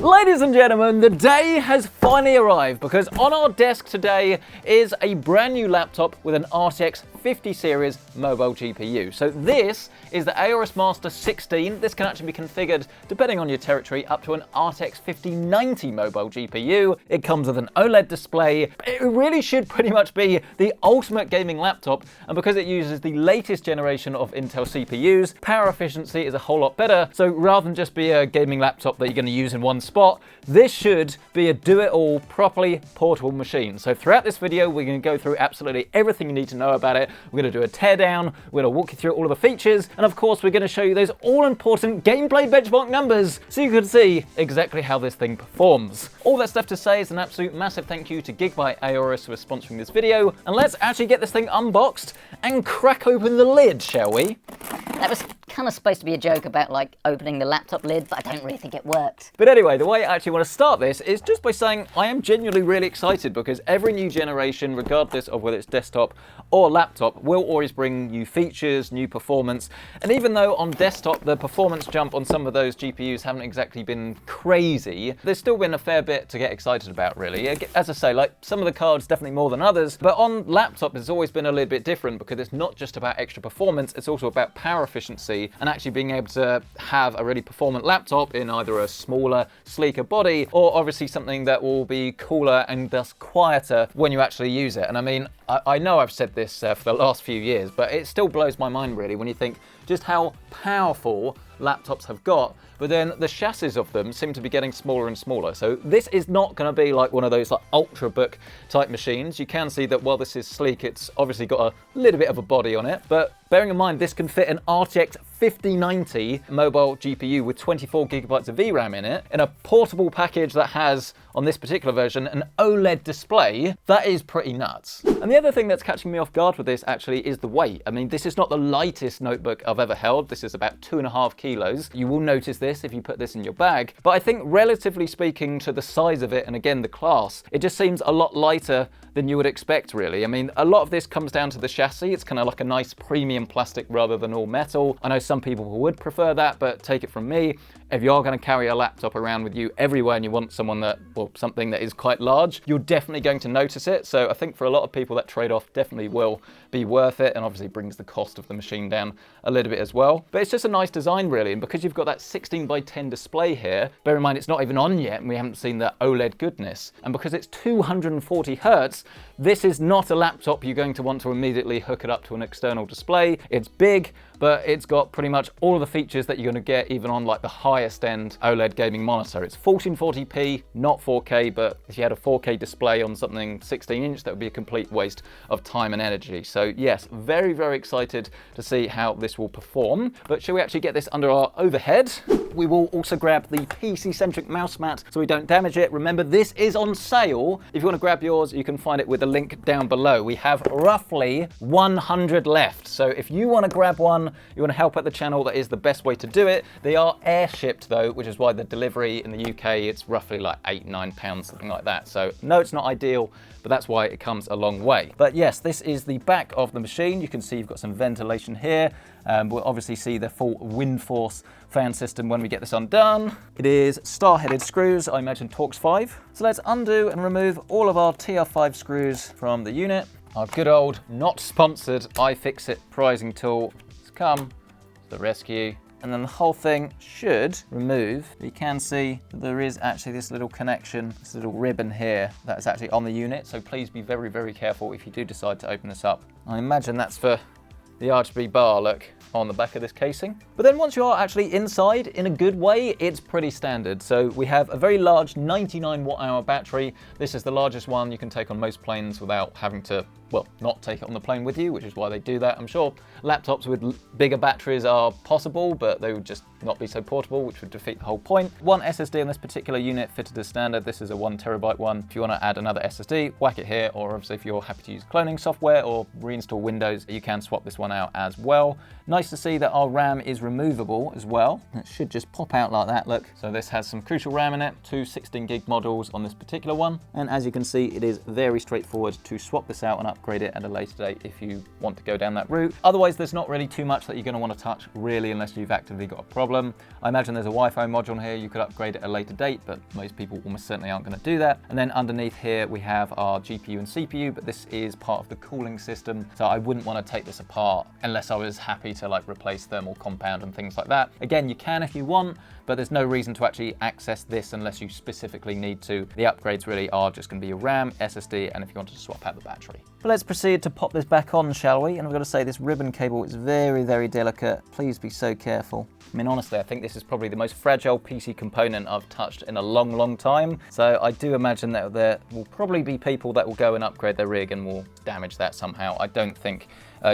Ladies and gentlemen, the day has finally arrived because on our desk today is a brand new laptop with an RTX 50 series mobile GPU. So this is the Aorus Master 16. This can actually be configured, depending on your territory, up to an RTX 5090 mobile GPU. It comes with an OLED display. It really should pretty much be the ultimate gaming laptop, and because it uses the latest generation of Intel CPUs, power efficiency is a whole lot better. So rather than just be a gaming laptop that you're going to use in one spot, this should be a do-it-all, properly portable machine. So throughout this video, we're going to go through absolutely everything you need to know about it. We're going to do a teardown, we're going to walk you through all of the features, and of course we're going to show you those all-important gameplay benchmark numbers so you can see exactly how this thing performs. All that's left to say is an absolute massive thank you to Gigabyte Aorus for sponsoring this video, and let's actually get this thing unboxed and crack open the lid, shall we? That was kind of supposed to be a joke about like opening the laptop lid, but I don't really think it worked. But anyway, the way I actually want to start this is just by saying I am genuinely really excited because every new generation, regardless of whether it's desktop or laptop, will always bring new features, new performance. And even though on desktop the performance jump on some of those GPUs haven't exactly been crazy, there's still been a fair bit to get excited about, really. As I say, like some of the cards definitely more than others, but on laptop it's always been a little bit different because it's not just about extra performance, it's also about power efficiency and actually being able to have a really performant laptop in either a smaller, sleeker body or obviously something that will be cooler and thus quieter when you actually use it. And I mean, I know I've said this for the last few years, but it still blows my mind really when you think just how powerful laptops have got, but then the chassis of them seem to be getting smaller and smaller. So this is not going to be like one of those like ultrabook type machines. You can see that while this is sleek, it's obviously got a little bit of a body on it, but bearing in mind this can fit an RTX 5090 mobile GPU with 24 gigabytes of VRAM in it, in a portable package that has, on this particular version, an OLED display. That is pretty nuts. And the other thing that's catching me off guard with this actually is the weight. I mean, this is not the lightest notebook I've ever held. This is about 2.5 kilos. You will notice this if you put this in your bag, but I think relatively speaking to the size of it and again the class, it just seems a lot lighter than you would expect really. I mean, a lot of this comes down to the chassis. It's kind of like a nice premium plastic rather than all metal. I know some people would prefer that, but take it from me, if you are going to carry a laptop around with you everywhere and you want someone that, well, something that is quite large, you're definitely going to notice it. So I think for a lot of people that trade-off definitely will be worth it, and obviously brings the cost of the machine down a little bit as well. But it's just a nice design really, and because you've got that 16:10 display here, bear in mind it's not even on yet and we haven't seen the OLED goodness, and because it's 240 Hertz, this is not a laptop you're going to want to immediately hook it up to an external display. It's big, but it's got pretty much all of the features that you're going to get even on like the highest end OLED gaming monitor. It's 1440p, not 4K, but if you had a 4K display on something 16-inch, that would be a complete waste of time and energy. So yes, very, very excited to see how this will perform. But shall we actually get this under our overhead? We will also grab the PC Centric mouse mat so we don't damage it. Remember, this is on sale. If you want to grab yours, you can find it with a link down below. We have roughly 100 left. So if you want to grab one, you want to help out the channel, that is the best way to do it. They are air shipped though, which is why the delivery in the UK, it's roughly like £8-9, something like that. So no, it's not ideal, but that's why it comes a long way. But yes, this is the back of the machine. You can see you've got some ventilation here. We'll obviously see the full wind force fan system when we get this undone. It is star-headed screws, I imagine Torx 5. So let's undo and remove all of our TR5 screws from the unit. Our good old, not sponsored, iFixit prizing tool has come to the rescue. And then the whole thing should remove. You can see that there is actually this little connection, this little ribbon here that is actually on the unit. So please be very, very careful if you do decide to open this up. I imagine that's for the RGB bar, look, on the back of this casing. But then once you are actually inside in a good way, it's pretty standard. So we have a very large 99 watt-hour battery. This is the largest one you can take on most planes without having to, well, not take it on the plane with you, which is why they do that. I'm sure laptops with bigger batteries are possible, but they would just not be so portable, which would defeat the whole point. One SSD on this particular unit fitted as standard. This is a 1 terabyte one. If you want to add another SSD, whack it here, or obviously if you're happy to use cloning software or reinstall Windows, you can swap this one out as well. Nice to see that our RAM is removable as well. It should just pop out like that, look. So this has some crucial RAM in it, two 16 gig modules on this particular one. And as you can see, it is very straightforward to swap this out and up upgrade it at a later date if you want to go down that route. Otherwise, there's not really too much that you're going to want to touch really unless you've actively got a problem. I imagine there's a Wi-Fi module here. You could upgrade it at a later date, but most people almost certainly aren't going to do that. And then underneath here, we have our GPU and CPU, but this is part of the cooling system. So I wouldn't want to take this apart unless I was happy to like replace thermal compound and things like that. Again, you can if you want, but there's no reason to actually access this unless you specifically need to. The upgrades really are just going to be your RAM, SSD, and if you wanted to swap out the battery. But let's proceed to pop this back on, shall we? And I've got to say, this ribbon cable is very, very delicate. Please be so careful. I mean, honestly, I think this is probably the most fragile PC component I've touched in a long, long time. So I do imagine that there will probably be people that will go and upgrade their rig and will damage that somehow. I don't think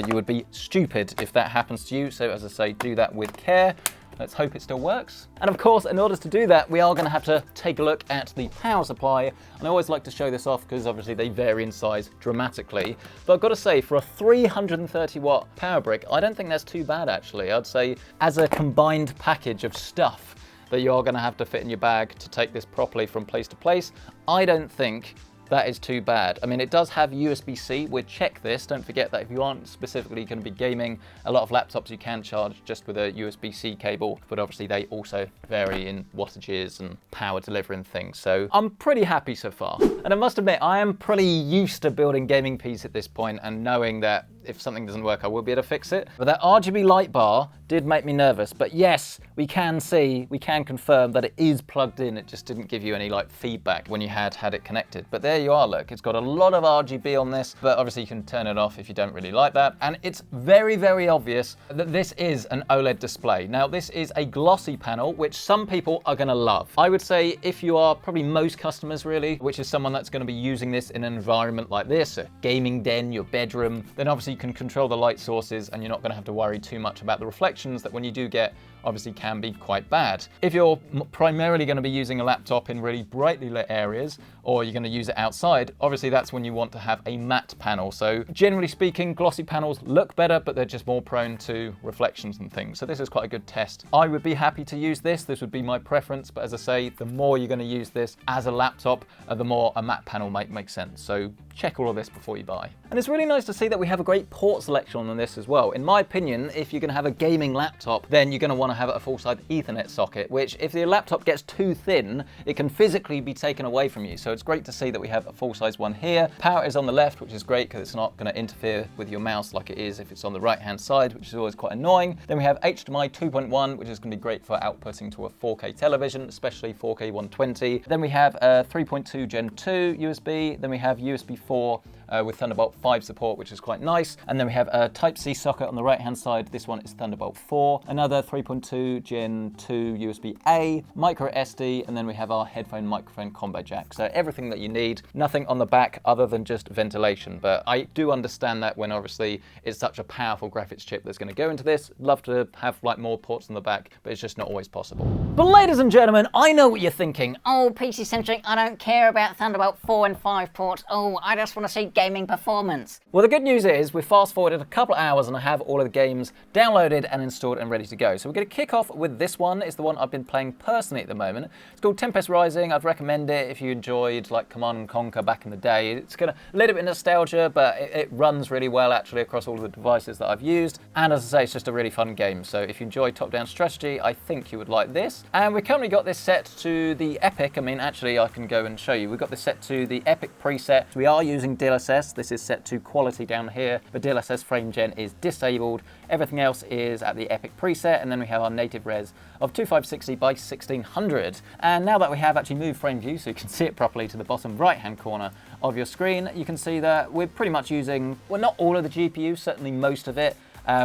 you would be stupid if that happens to you. So as I say, do that with care. Let's hope it still works. And of course, in order to do that, we are going to have to take a look at the power supply. And I always like to show this off because obviously they vary in size dramatically. But I've got to say, for a 330 watt power brick, I don't think that's too bad actually. I'd say as a combined package of stuff that you're going to have to fit in your bag to take this properly from place to place, I don't think that is too bad. I mean, it does have USB-C. We'll check this. Don't forget that if you aren't specifically going to be gaming, a lot of laptops you can charge just with a USB-C cable, but obviously they also vary in wattages and power delivery and things. So I'm pretty happy so far. And I must admit, I am pretty used to building gaming PCs at this point and knowing that if something doesn't work, I will be able to fix it. But that RGB light bar did make me nervous. But yes, we can confirm that it is plugged in. It just didn't give you any like feedback when you had it connected. But there you are, look, it's got a lot of RGB on this, but obviously you can turn it off if you don't really like that. And it's very, very obvious that this is an OLED display. Now, this is a glossy panel, which some people are gonna love. I would say if you are probably most customers really, which is someone that's gonna be using this in an environment like this, a gaming den, your bedroom, then obviously you can control the light sources and you're not gonna have to worry too much about the reflections that when you do get, obviously can be quite bad. If you're primarily going to be using a laptop in really brightly lit areas, or you're going to use it outside, obviously that's when you want to have a matte panel. So generally speaking, glossy panels look better, but they're just more prone to reflections and things. So this is quite a good test. I would be happy to use this. This would be my preference, but as I say, the more you're going to use this as a laptop, the more a matte panel might make sense. So check all of this before you buy. And it's really nice to see that we have a great port selection on this as well. In my opinion, if you're going to have a gaming laptop, then you're going to want to have a full-size Ethernet socket, which if the laptop gets too thin, it can physically be taken away from you. So it's great to see that we have a full-size one here. Power is on the left, which is great because it's not going to interfere with your mouse like it is if it's on the right-hand side, which is always quite annoying. Then we have HDMI 2.1, which is going to be great for outputting to a 4K television, especially 4K 120. Then we have a 3.2 Gen 2 USB. Then we have USB 4 with Thunderbolt 5 support, which is quite nice. And then we have a Type-C socket on the right-hand side. This one is Thunderbolt 4. Another 3.2 Gen 2 USB-A, micro SD, and then we have our headphone microphone combo jack. So everything that you need, nothing on the back other than just ventilation. But I do understand that when obviously it's such a powerful graphics chip that's going to go into this. Love to have like more ports on the back, but it's just not always possible. But ladies and gentlemen, I know what you're thinking. Oh, PC Centric, I don't care about Thunderbolt 4 and 5 ports. Oh, I just want to see gaming performance. Well, the good news is we fast forwarded a couple of hours and I have all of the games downloaded and installed and ready to go. So we're going to kick off with this one. It's the one I've been playing personally at the moment. It's called Tempest Rising. I'd recommend it if you enjoyed like Command & Conquer back in the day. It's got a little bit of nostalgia, but it runs really well actually across all of the devices that I've used. And as I say, it's just a really fun game. So if you enjoy top-down strategy, I think you would like this. And we currently got this set to the Epic. I mean, actually, I can go and show you. We've got this set to the Epic preset. We are using DLSS. This is set to quality down here. The DLSS frame gen is disabled. Everything else is at the Epic preset. And then we have our native res of 2560 by 1600. And now that we have actually moved frame view so you can see it properly to the bottom right-hand corner of your screen, you can see that we're pretty much using, well, not all of the GPU, certainly most of it,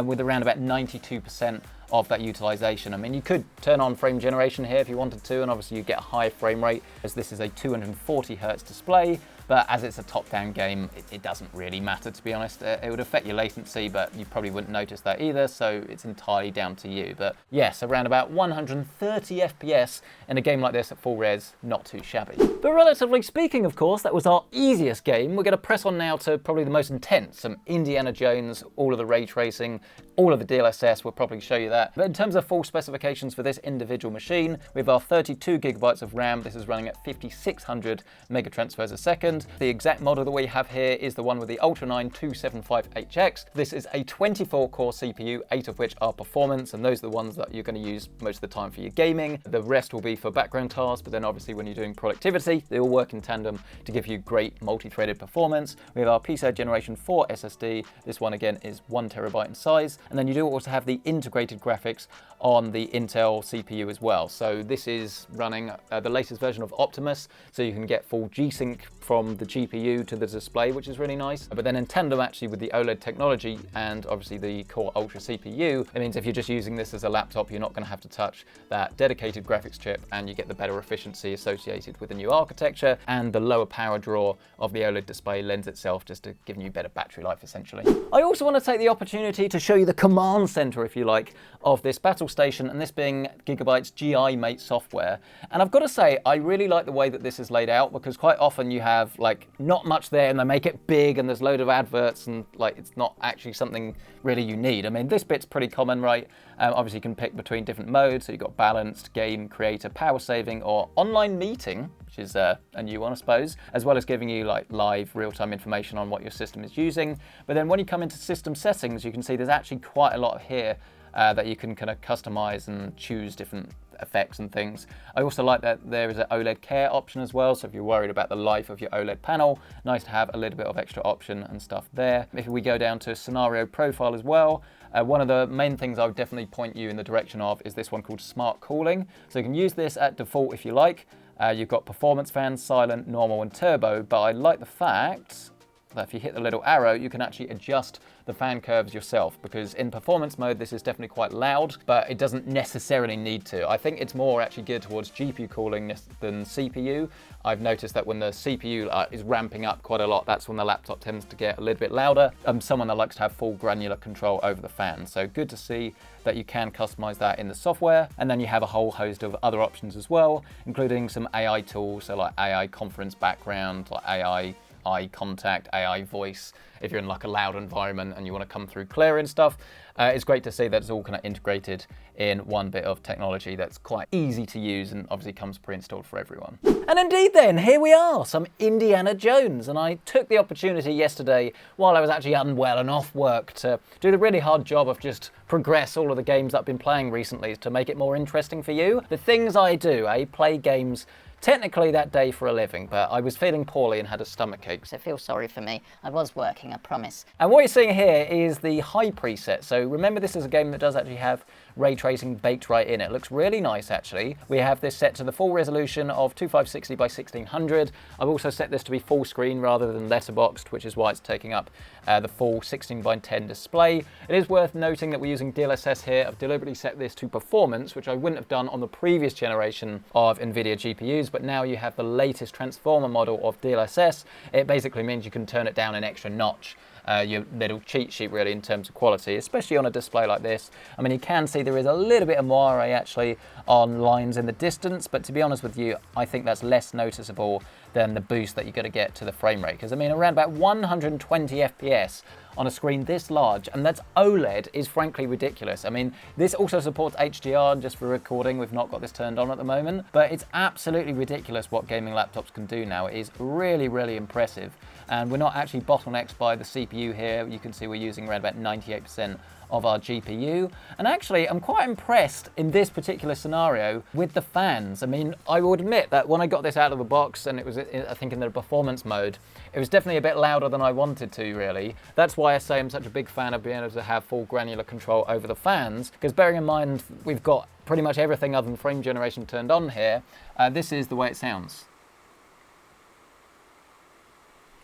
with around about 92% of that utilization. I mean, you could turn on frame generation here if you wanted to, and obviously you get a high frame rate as this is a 240 Hertz display. But as it's a top-down game, it doesn't really matter, to be honest. It would affect your latency, but you probably wouldn't notice that either, so it's entirely down to you. But yes, around about 130 FPS in a game like this at full res, not too shabby. But relatively speaking, of course, that was our easiest game. We're going to press on now to probably the most intense, some Indiana Jones, all of the ray tracing, all of the DLSS, we'll probably show you that. But in terms of full specifications for this individual machine, we have our 32 gigabytes of RAM. This is running at 5600 megatransfers a second. second. The exact model that we have here is the one with the Ultra 9 275HX. This is a 24-core CPU, 8 of which are performance, and those are the ones that you're going to use most of the time for your gaming. The rest will be for background tasks, but then obviously when you're doing productivity, they all work in tandem to give you great multi-threaded performance. We have our PCI Generation 4 SSD. This one again is 1 TB in size, and then you do also have the integrated graphics on the Intel CPU as well. So this is running the latest version of Optimus, so you can get full G-Sync from the GPU to the display, which is really nice. But then in tandem actually with the OLED technology and obviously the Core Ultra CPU, it means if you're just using this as a laptop, you're not going to have to touch that dedicated graphics chip, and you get the better efficiency associated with the new architecture, and the lower power draw of the OLED display lends itself just to giving you better battery life essentially. I also want to take the opportunity to show you the command center, if you like, of this battle station, and this being Gigabyte's GI Mate software. And I've got to say, I really like the way that this is laid out, because quite often you have like not much there and they make it big and there's a load of adverts and like it's not actually something really you need. I mean, this bit's pretty common, right? Obviously you can pick between different modes, so you've got balanced, game, creator, power saving, or online meeting, which is a new one, I suppose, as well as giving you like live real-time information on what your system is using. But then when you come into system settings, you can see there's actually quite a lot here that you can kind of customize and choose different effects and things. I also like that there is an OLED care option as well, so if you're worried about the life of your OLED panel, nice to have a little bit of extra option and stuff there. If we go down to scenario profile as well, one of the main things I would definitely point you in the direction of is this one called Smart Cooling. So you can use this at default if you like. You've got performance fans, silent, normal and turbo, but I like the fact that if you hit the little arrow, you can actually adjust the fan curves yourself, because in performance mode this is definitely quite loud, but it doesn't necessarily need to. I think it's more actually geared towards GPU cooling than CPU. I've noticed that when the CPU is ramping up quite a lot, that's when the laptop tends to get a little bit louder. I'm someone that likes to have full granular control over the fan, so good to see that you can customize that in the software. And then you have a whole host of other options as well, including some AI tools, so like AI conference background, like AI eye contact, AI voice, if you're in like a loud environment and you want to come through clear and stuff. It's great to see that it's all kind of integrated in one bit of technology that's quite easy to use and obviously comes pre-installed for everyone. And indeed then, here we are, some Indiana Jones. And I took the opportunity yesterday, while I was actually unwell and off work, to do the really hard job of just progress all of the games that I've been playing recently to make it more interesting for you. The things I do, play games technically that day for a living, but I was feeling poorly and had a stomachache. So feel sorry for me. I was working, I promise. And what you're seeing here is the high preset. So remember, this is a game that does actually have ray tracing baked right in. It looks really nice actually. We have this set to the full resolution of 2560 by 1600. I've also set this to be full screen rather than letterboxed, which is why it's taking up the full 16 by 10 display. It is worth noting that we're using DLSS here. I've deliberately set this to performance, which I wouldn't have done on the previous generation of NVIDIA GPUs, but now you have the latest transformer model of DLSS. It basically means you can turn it down an extra notch. Your little cheat sheet really in terms of quality, especially on a display like this. I mean, you can see there is a little bit of moire actually on lines in the distance, but to be honest with you, I think that's less noticeable than the boost that you're going to get to the frame rate. Because I mean, around about 120 FPS on a screen this large, and that's OLED, is frankly ridiculous. I mean, this also supports HDR, just for recording. We've not got this turned on at the moment, but it's absolutely ridiculous what gaming laptops can do now. It is really, really impressive. And we're not actually bottlenecked by the CPU here. You can see we're using around about 98% of our GPU. And actually, I'm quite impressed in this particular scenario with the fans. I mean, I would admit that when I got this out of the box and it was, I think, in the performance mode, it was definitely a bit louder than I wanted to, really. That's why I say I'm such a big fan of being able to have full granular control over the fans, because bearing in mind, we've got pretty much everything other than frame generation turned on here. This is the way it sounds.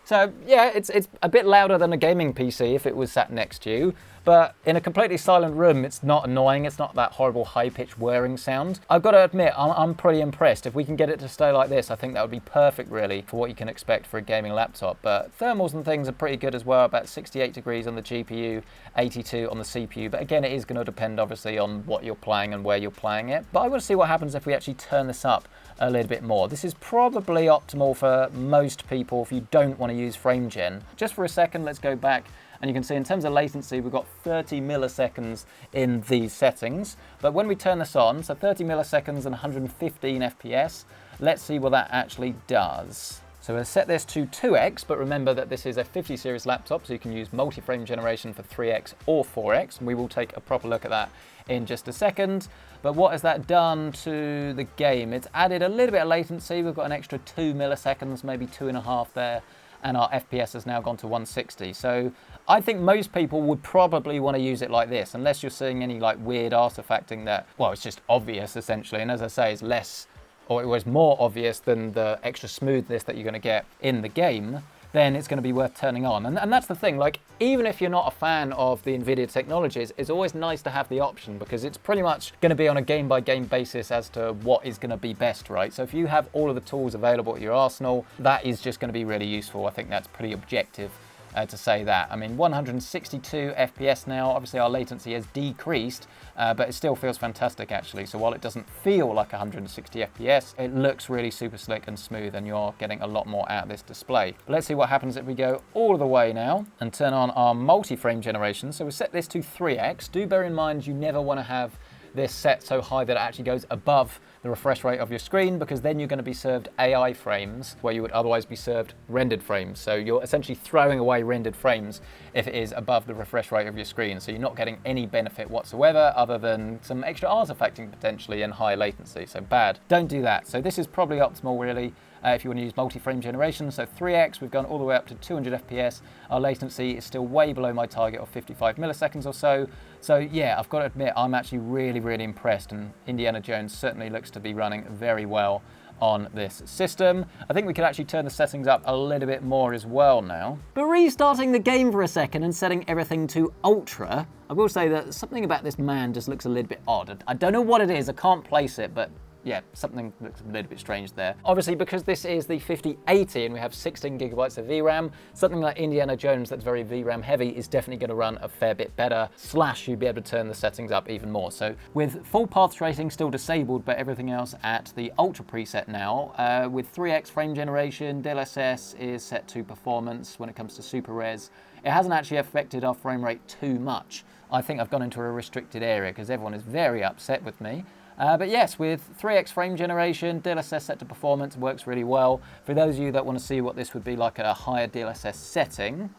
So yeah, it's a bit louder than a gaming PC if it was sat next to you, but in a completely silent room, it's not annoying. It's not that horrible high-pitched whirring sound. I've got to admit, I'm pretty impressed. If we can get it to stay like this, I think that would be perfect, really, for what you can expect for a gaming laptop. But thermals and things are pretty good as well, about 68 degrees on the GPU, 82 on the CPU. But again, it is going to depend, obviously, on what you're playing and where you're playing it. But I want to see what happens if we actually turn this up a little bit more. This is probably optimal for most people if you don't want to use frame gen. Just for a second, let's go back, and you can see in terms of latency, we've got 30 milliseconds in these settings. But when we turn this on, so 30 milliseconds and 115 FPS, let's see what that actually does. So we'll set this to 2x, but remember that this is a 50 series laptop, so you can use multi-frame generation for 3x or 4x, and we will take a proper look at that in just a second. But what has that done to the game? It's added a little bit of latency. We've got an extra 2 milliseconds, maybe 2.5 there, and our FPS has now gone to 160. So I think most people would probably want to use it like this, unless you're seeing any like weird artifacting that, well, it's just obvious essentially. And as I say, it's less, or it was more obvious than the extra smoothness that you're going to get in the game, then it's going to be worth turning on. And that's the thing, like, even if you're not a fan of the NVIDIA technologies, it's always nice to have the option, because it's pretty much going to be on a game-by-game basis as to what is going to be best, right? So if you have all of the tools available at your arsenal, that is just going to be really useful. I think that's pretty objective to say that. I mean, 162 FPS now. Obviously our latency has decreased, but it still feels fantastic actually. So while it doesn't feel like 160 FPS, it looks really super slick and smooth, and you're getting a lot more out of this display. But let's see what happens if we go all the way now and turn on our multi-frame generation. So we set this to 3x. Do bear in mind you never want to have this set so high that it actually goes above the refresh rate of your screen, because then you're going to be served AI frames where you would otherwise be served rendered frames. So you're essentially throwing away rendered frames if it is above the refresh rate of your screen. So you're not getting any benefit whatsoever other than some extra artifacting potentially and high latency. So bad. Don't do that. So this is probably optimal really. If you want to use multi-frame generation. So 3x, we've gone all the way up to 200 FPS. Our latency is still way below my target of 55 milliseconds or so. So yeah, I've got to admit, I'm actually really impressed, and Indiana Jones certainly looks to be running very well on this system. I think we could actually turn the settings up a little bit more as well now. But restarting the game for a second and setting everything to ultra, I will say that something about this man just looks a little bit odd. I don't know what it is, I can't place it, but yeah, something looks a little bit strange there. Obviously, because this is the 5080 and we have 16 gigabytes of VRAM, something like Indiana Jones that's very VRAM heavy is definitely going to run a fair bit better, / you'd be able to turn the settings up even more. So with full path tracing still disabled, but everything else at the ultra preset now, with 3x frame generation, DLSS is set to performance when it comes to super res. It hasn't actually affected our frame rate too much. I think I've gone into a restricted area because everyone is very upset with me. But yes, with 3x frame generation, DLSS set to performance works really well. For those of you that want to see what this would be like at a higher DLSS setting,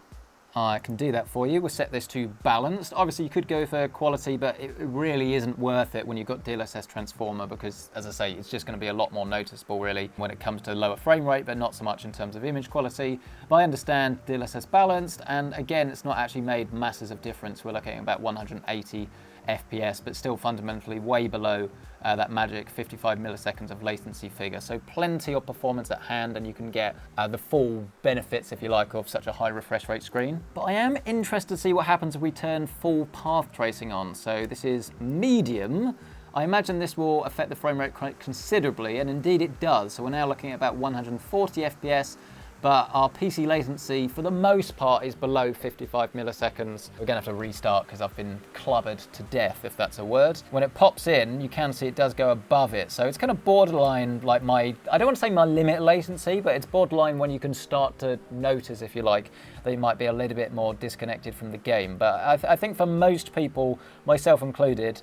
I can do that for you. We'll set this to balanced. Obviously you could go for quality, but it really isn't worth it when you've got DLSS transformer, because as I say, it's just going to be a lot more noticeable really when it comes to lower frame rate, but not so much in terms of image quality. But I understand DLSS balanced, and again, it's not actually made masses of difference. We're looking at about 180 FPS, but still fundamentally way below that magic 55 milliseconds of latency figure. So plenty of performance at hand, and you can get the full benefits, if you like, of such a high refresh rate screen. But I am interested to see what happens if we turn full path tracing on. So this is medium. I imagine this will affect the frame rate quite considerably, and indeed it does. So we're now looking at about 140 FPS, but our PC latency, for the most part, is below 55 milliseconds. We're gonna have to restart because I've been clubbered to death, if that's a word. When it pops in, you can see it does go above it. So it's kind of borderline like my, I don't want to say my limit latency, but it's borderline when you can start to notice, if you like, that you might be a little bit more disconnected from the game. But I think for most people, myself included,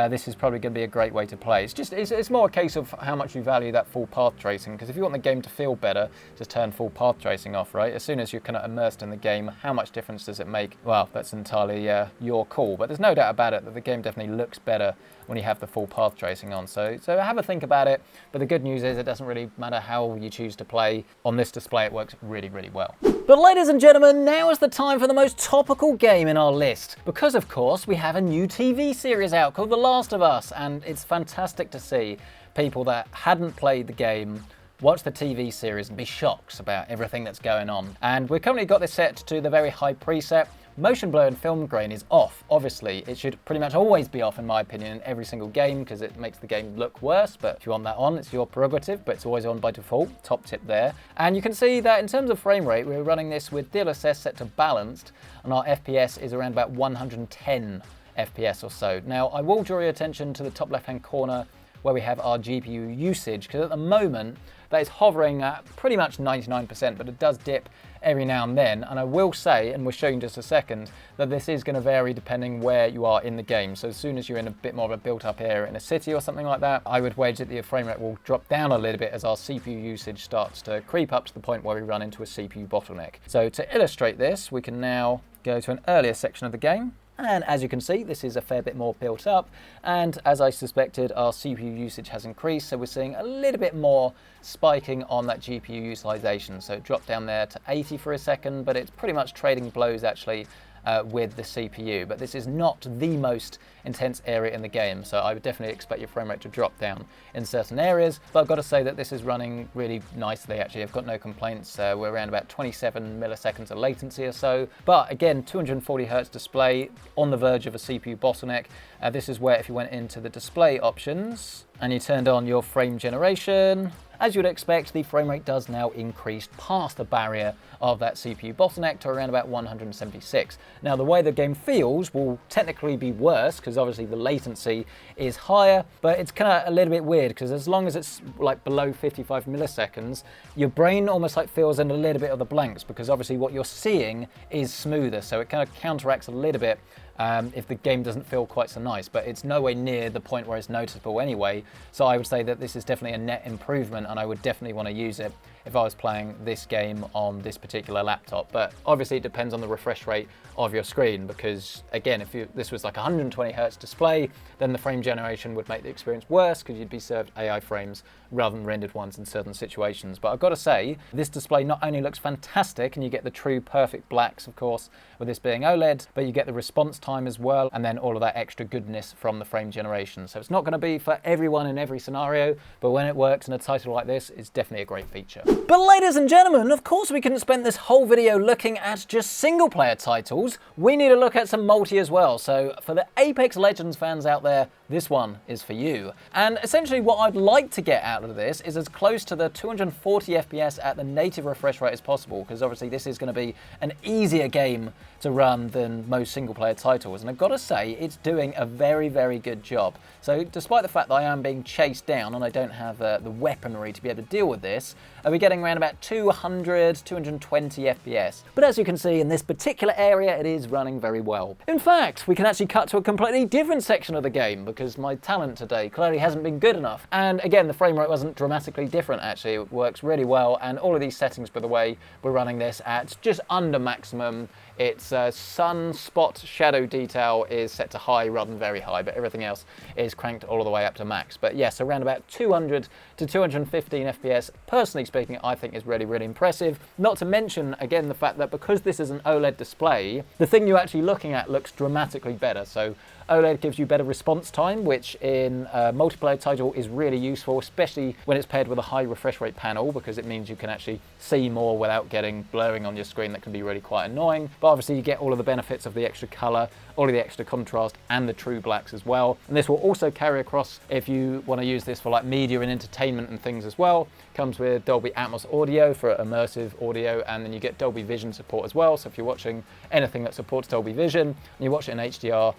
this is probably going to be a great way to play. It's more a case of how much you value that full path tracing, because if you want the game to feel better, just turn full path tracing off, right? As soon as you're kind of immersed in the game, how much difference does it make? Well, that's entirely your call, but there's no doubt about it that the game definitely looks better when you have the full path tracing on. So have a think about it, but the good news is it doesn't really matter how you choose to play. On this display, it works really well. But ladies and gentlemen, now is the time for the most topical game in our list, because of course we have a new TV series out called The Last of Us, and it's fantastic to see people that hadn't played the game watch the TV series and be shocked about everything that's going on. And we've currently got this set to the very high preset. Motion blur and film grain is off. Obviously, it should pretty much always be off in my opinion in every single game, because it makes the game look worse, but if you want that on, it's your prerogative, but it's always on by default. Top tip there. And you can see that in terms of frame rate, we're running this with DLSS set to balanced, and our FPS is around about 110 FPS or so. Now, I will draw your attention to the top left-hand corner where we have our GPU usage, because at the moment, that is hovering at pretty much 99%, but it does dip every now and then. And I will say, and we'll show you in just a second, that this is going to vary depending where you are in the game. So as soon as you're in a bit more of a built-up area in a city or something like that, I would wager that the frame rate will drop down a little bit as our CPU usage starts to creep up to the point where we run into a CPU bottleneck. So to illustrate this, we can now go to an earlier section of the game. And as you can see, this is a fair bit more built up. And as I suspected, our CPU usage has increased. So we're seeing a little bit more spiking on that GPU utilization. So it dropped down there to 80 for a second, but it's pretty much trading blows actually with the CPU. But this is not the most intense area in the game, so I would definitely expect your frame rate to drop down in certain areas. But I've got to say that this is running really nicely actually. I've got no complaints. We're around about 27 milliseconds of latency or so. But again, 240 hertz display on the verge of a CPU bottleneck. This is where if you went into the display options and you turned on your frame generation, as you would expect, the frame rate does now increase past the barrier of that CPU bottleneck to around about 176. Now, the way the game feels will technically be worse because obviously the latency is higher, but it's kind of a little bit weird because as long as it's like below 55 milliseconds, your brain almost like fills in a little bit of the blanks because obviously what you're seeing is smoother, so it kind of counteracts a little bit if the game doesn't feel quite so nice, but it's nowhere near the point where it's noticeable anyway. So I would say that this is definitely a net improvement and I would definitely want to use it if I was playing this game on this particular laptop. But obviously it depends on the refresh rate of your screen because again, if this was like 120 hertz display, then the frame generation would make the experience worse because you'd be served AI frames rather than rendered ones in certain situations. But I've got to say, this display not only looks fantastic and you get the true perfect blacks, of course, with this being OLED, but you get the response time as well, and then all of that extra goodness from the frame generation. So it's not going to be for everyone in every scenario, but when it works in a title like this, it's definitely a great feature. But ladies and gentlemen, of course we couldn't spend this whole video looking at just single player titles. We need to look at some multi as well. So for the Apex Legends fans out there, this one is for you. And essentially what I'd like to get out of this is as close to the 240 FPS at the native refresh rate as possible, because obviously this is going to be an easier game to run than most single player titles. And I've got to say, it's doing a very, very good job. So despite the fact that I am being chased down and I don't have the weaponry to be able to deal with this, we're getting around about 200, 220 FPS. But as you can see in this particular area, it is running very well. In fact, we can actually cut to a completely different section of the game because my talent today clearly hasn't been good enough. And again, the frame rate wasn't dramatically different actually. It works really well, and all of these settings, by the way, we're running this at just under maximum. Its sunspot shadow detail is set to high rather than very high, but everything else is cranked all the way up to max. But yes, around about 200 to 215 FPS, personally speaking, I think is really, really impressive. Not to mention, again, the fact that because this is an OLED display, the thing you're actually looking at looks dramatically better. So OLED gives you better response time, which in a multiplayer title is really useful, especially when it's paired with a high refresh rate panel, because it means you can actually see more without getting blurring on your screen. That can be really quite annoying. But obviously you get all of the benefits of the extra color, all of the extra contrast, and the true blacks as well. And this will also carry across if you want to use this for like media and entertainment and things as well. Comes with Dolby Atmos audio for immersive audio, and then you get Dolby Vision support as well. So if you're watching anything that supports Dolby Vision and you watch it in HDR,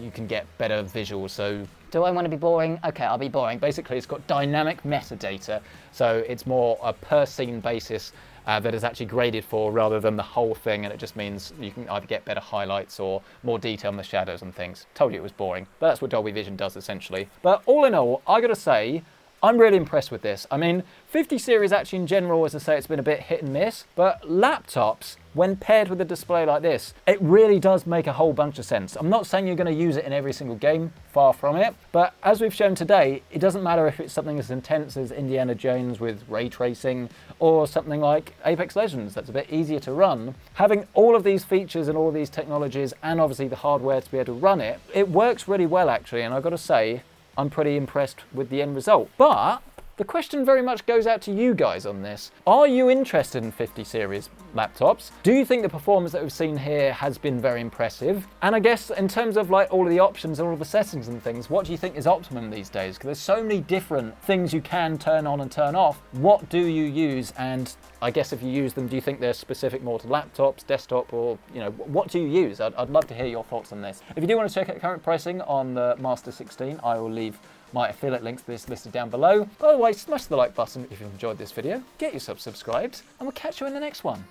you can get better visuals. So do I want to be boring? Okay, I'll be boring. basically it's got dynamic metadata, so it's more a per scene basis that is actually graded for rather than the whole thing, and it just means you can either get better highlights or more detail in the shadows and things. Told you it was boring, but that's what Dolby Vision does essentially. But all in all, I gotta say, I'm really impressed with this. I mean, 50 series actually in general, as I say, it's been a bit hit and miss, but laptops, when paired with a display like this, it really does make a whole bunch of sense. I'm not saying you're going to use it in every single game, far from it, but as we've shown today, it doesn't matter if it's something as intense as Indiana Jones with ray tracing or something like Apex Legends that's a bit easier to run. Having all of these features and all of these technologies and obviously the hardware to be able to run it, it works really well actually, and I've got to say, I'm pretty impressed with the end result. But the question very much goes out to you guys on this. Are you interested in 50 series laptops? Do you think the performance that we've seen here has been very impressive? And I guess in terms of like all of the options and all of the settings and things, what do you think is optimum these days? Because there's so many different things you can turn on and turn off. What do you use? And I guess if you use them, do you think they're specific more to laptops, desktop, or what do you use? I'd love to hear your thoughts on this. If you do want to check out current pricing on the Master 16, I will leave My affiliate links to this listed down below. By the way, smash the like button if you've enjoyed this video, get yourself subscribed, and we'll catch you in the next one.